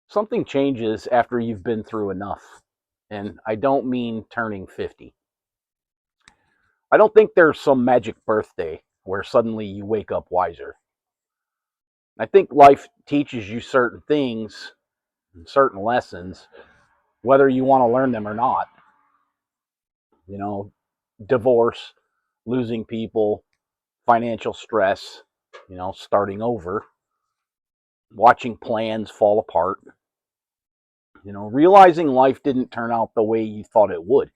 Something changes after you've been through enough. And I don't mean turning 50. I don't think there's some magic birthday where suddenly you wake up wiser. I think life teaches you certain things, certain lessons, whether you want to learn them or not. You know, divorce, losing people, financial stress, starting over, watching plans fall apart, realizing life didn't turn out the way you thought it would.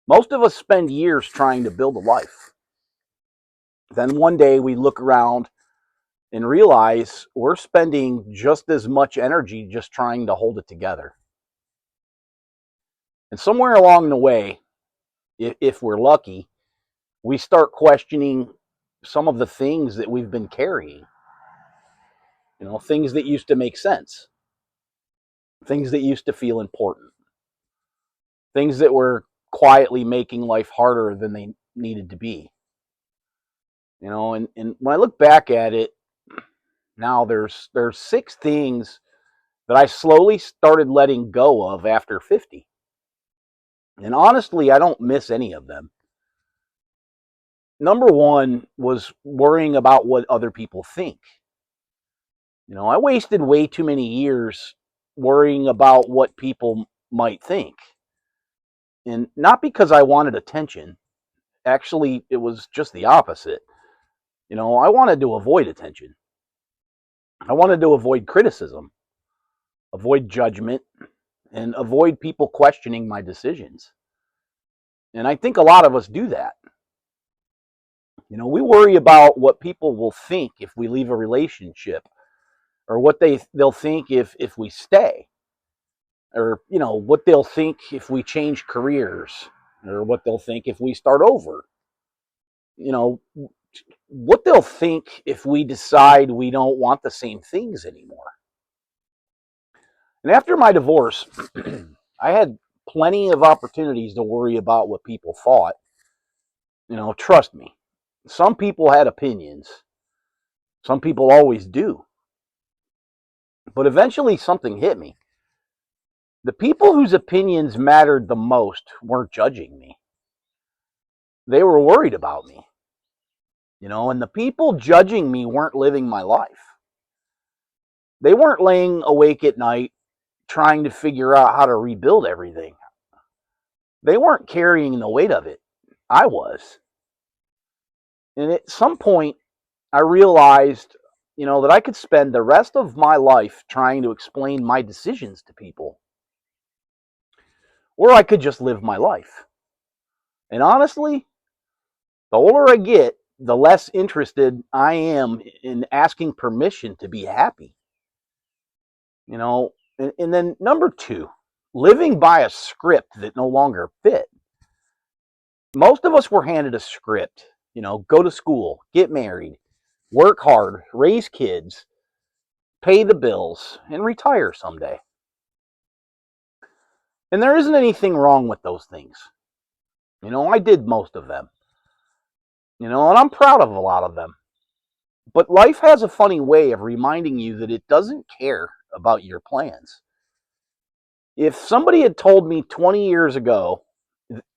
Most of us spend years trying to build a life. Then one day we look around and realize we're spending just as much energy just trying to hold it together. And somewhere along the way, if we're lucky, we start questioning some of the things that we've been carrying. Things that used to make sense, things that used to feel important, things that were quietly making life harder than they needed to be. And when I look back at it now, there's 6 things that I slowly started letting go of after 50. And honestly, I don't miss any of them. Number one was worrying about what other people think. I wasted way too many years worrying about what people might think. And not because I wanted attention. Actually, it was just the opposite. I wanted to avoid attention. I wanted to avoid criticism, avoid judgment, and avoid people questioning my decisions. And I think a lot of us do that. We worry about what people will think if we leave a relationship, or what they'll think if we stay, or what they'll think if we change careers, or what they'll think if we start over. You know, what they'll think if we decide we don't want the same things anymore. And after my divorce, I had plenty of opportunities to worry about what people thought. Trust me, some people had opinions. Some people always do. But eventually something hit me. The people whose opinions mattered the most weren't judging me. They were worried about me. And the people judging me weren't living my life. They weren't laying awake at night trying to figure out how to rebuild everything. They weren't carrying the weight of it. I was. And at some point, I realized, that I could spend the rest of my life trying to explain my decisions to people. Or I could just live my life. And honestly, the older I get, the less interested I am in asking permission to be happy. And then number 2, living by a script that no longer fit. Most of us were handed a script, go to school, get married, work hard, raise kids, pay the bills, and retire someday. And there isn't anything wrong with those things. I did most of them. And I'm proud of a lot of them. But life has a funny way of reminding you that it doesn't care about your plans. If somebody had told me 20 years ago,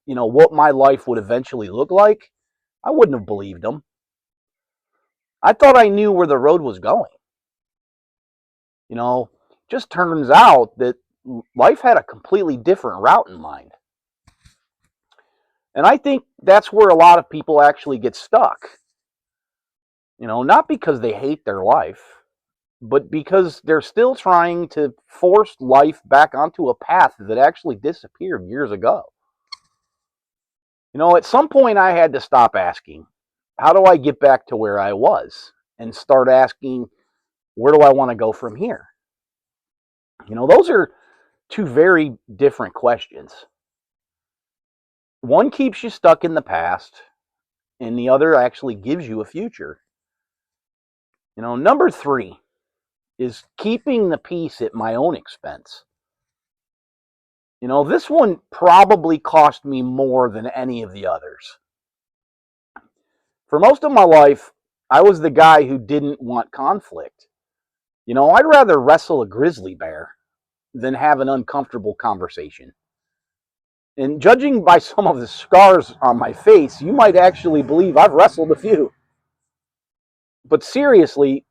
what my life would eventually look like, I wouldn't have believed them. I thought I knew where the road was going. Just turns out that life had a completely different route in mind. And I think that's where a lot of people actually get stuck. Not because they hate their life, but because they're still trying to force life back onto a path that actually disappeared years ago. At some point I had to stop asking, how do I get back to where I was? And start asking, where do I want to go from here? Those are 2 very different questions. One keeps you stuck in the past, and the other actually gives you a future. Number 3 is keeping the peace at my own expense. This one probably cost me more than any of the others. For most of my life, I was the guy who didn't want conflict. I'd rather wrestle a grizzly bear than have an uncomfortable conversation. And judging by some of the scars on my face, you might actually believe I've wrestled a few. But seriously,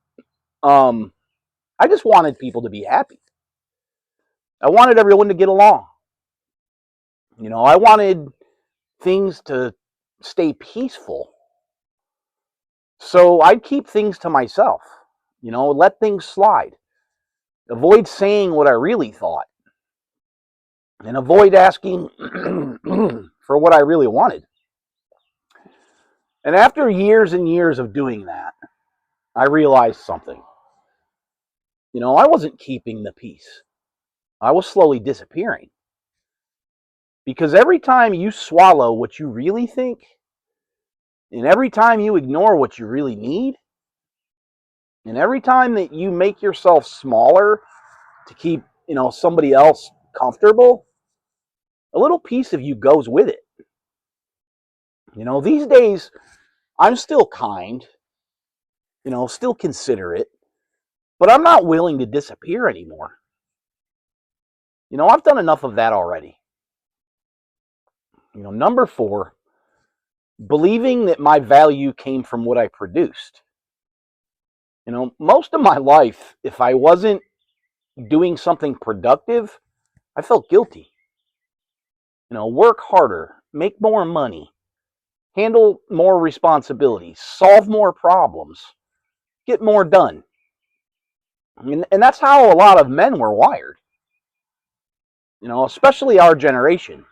I just wanted people to be happy. I wanted everyone to get along. I wanted things to stay peaceful. So I'd keep things to myself, let things slide. Avoid saying what I really thought and avoid asking for what I really wanted. And after years and years of doing that, I realized something. I wasn't keeping the peace. I was slowly disappearing. Because every time you swallow what you really think, and every time you ignore what you really need, and every time that you make yourself smaller to keep, somebody else comfortable, a little piece of you goes with it. These days, I'm still kind, still considerate, but I'm not willing to disappear anymore. I've done enough of that already. Number 4, believing that my value came from what I produced. Most of my life, if I wasn't doing something productive, I felt guilty. Work harder, make more money, handle more responsibilities, solve more problems, get more done. And that's how a lot of men were wired, especially our generation.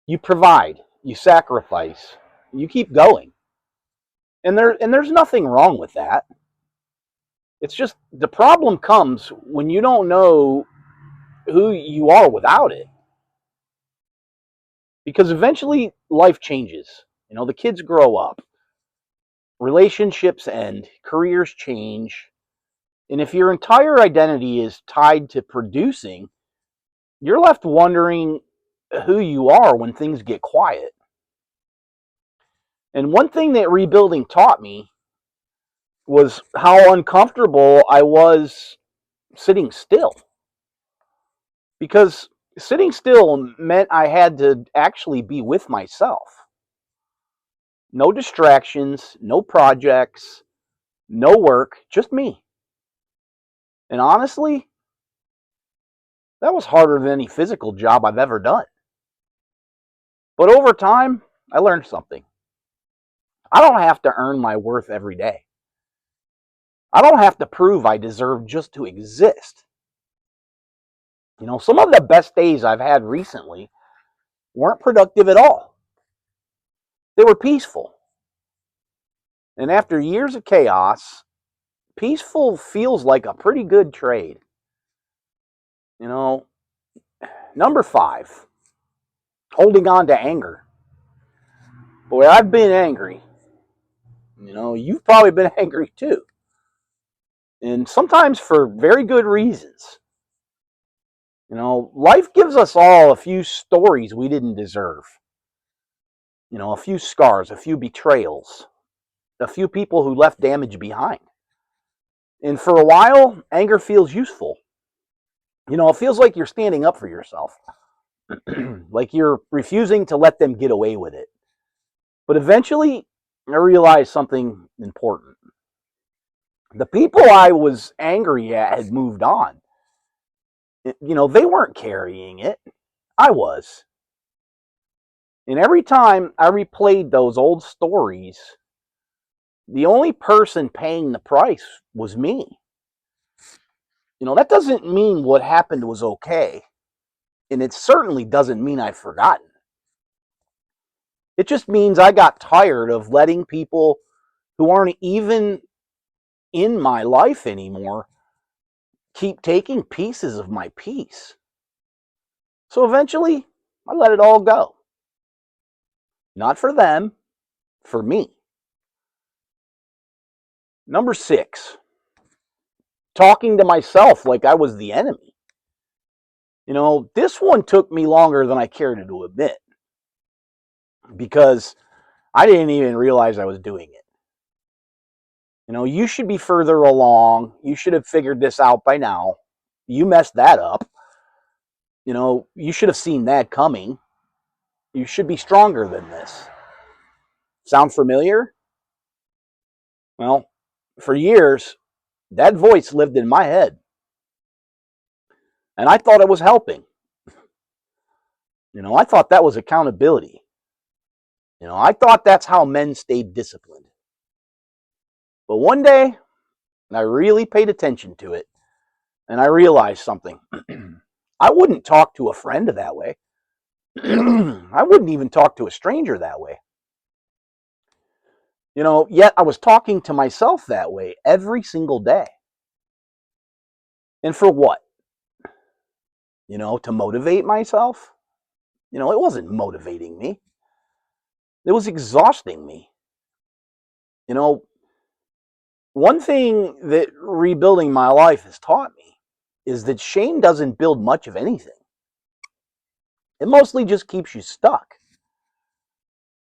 You provide, you sacrifice, you keep going. And there's nothing wrong with that. It's just the problem comes when you don't know who you are without it. Because eventually life changes. The kids grow up, relationships end, careers change. And if your entire identity is tied to producing, you're left wondering who you are when things get quiet. And one thing that rebuilding taught me was how uncomfortable I was sitting still. Because sitting still meant I had to actually be with myself. No distractions, no projects, no work, just me. And honestly, that was harder than any physical job I've ever done. But over time, I learned something. I don't have to earn my worth every day. I don't have to prove I deserve just to exist. Some of the best days I've had recently weren't productive at all. They were peaceful. And after years of chaos, peaceful feels like a pretty good trade. You know, Number 5, holding on to anger. Boy, I've been angry. You've probably been angry too. And sometimes for very good reasons. Life gives us all a few stories we didn't deserve. A few scars, a few betrayals, a few people who left damage behind. And for a while, anger feels useful. It feels like you're standing up for yourself, like you're refusing to let them get away with it. But eventually, I realized something important. The people I was angry at had moved on. They weren't carrying it. I was. And every time I replayed those old stories, the only person paying the price was me. That doesn't mean what happened was okay. And it certainly doesn't mean I've forgotten. It just means I got tired of letting people who aren't even in my life anymore keep taking pieces of my peace. So eventually, I let it all go. Not for them, for me. Number 6, talking to myself like I was the enemy. This one took me longer than I cared to admit because I didn't even realize I was doing it. You should be further along. You should have figured this out by now. You messed that up. You should have seen that coming. You should be stronger than this. Sound familiar? Well, for years, that voice lived in my head. And I thought it was helping. I thought that was accountability. I thought that's how men stayed disciplined. But one day, I really paid attention to it, and I realized something. I wouldn't talk to a friend that way. I wouldn't even talk to a stranger that way. Yet I was talking to myself that way every single day. And for what? To motivate myself? It wasn't motivating me. It was exhausting me. One thing that rebuilding my life has taught me is that shame doesn't build much of anything. It mostly just keeps you stuck.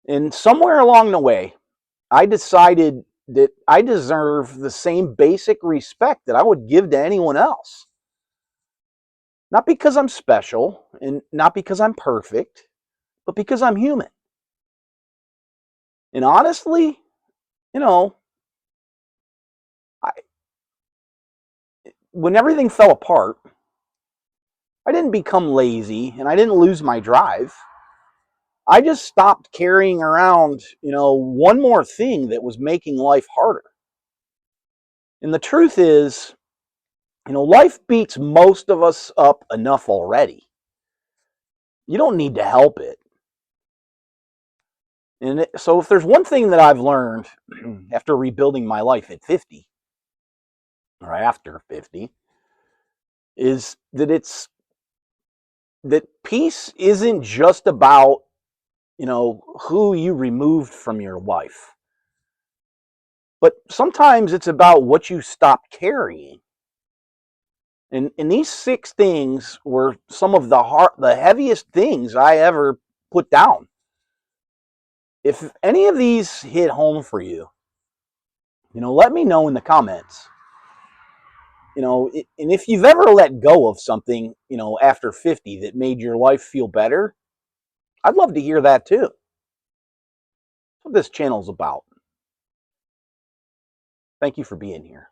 And somewhere along the way, I decided that I deserve the same basic respect that I would give to anyone else. Not because I'm special and not because I'm perfect, but because I'm human. And honestly, I, when everything fell apart, I didn't become lazy and I didn't lose my drive. I just stopped carrying around, one more thing that was making life harder. And the truth is, life beats most of us up enough already. You don't need to help it. And so if there's one thing that I've learned after rebuilding my life at 50, or after 50, is that peace isn't just about, who you removed from your life. But sometimes it's about what you stopped carrying. And these 6 things were some of the heaviest things I ever put down. If any of these hit home for you, let me know in the comments. And if you've ever let go of something, after 50 that made your life feel better, I'd love to hear that too. That's what this channel's about. Thank you for being here.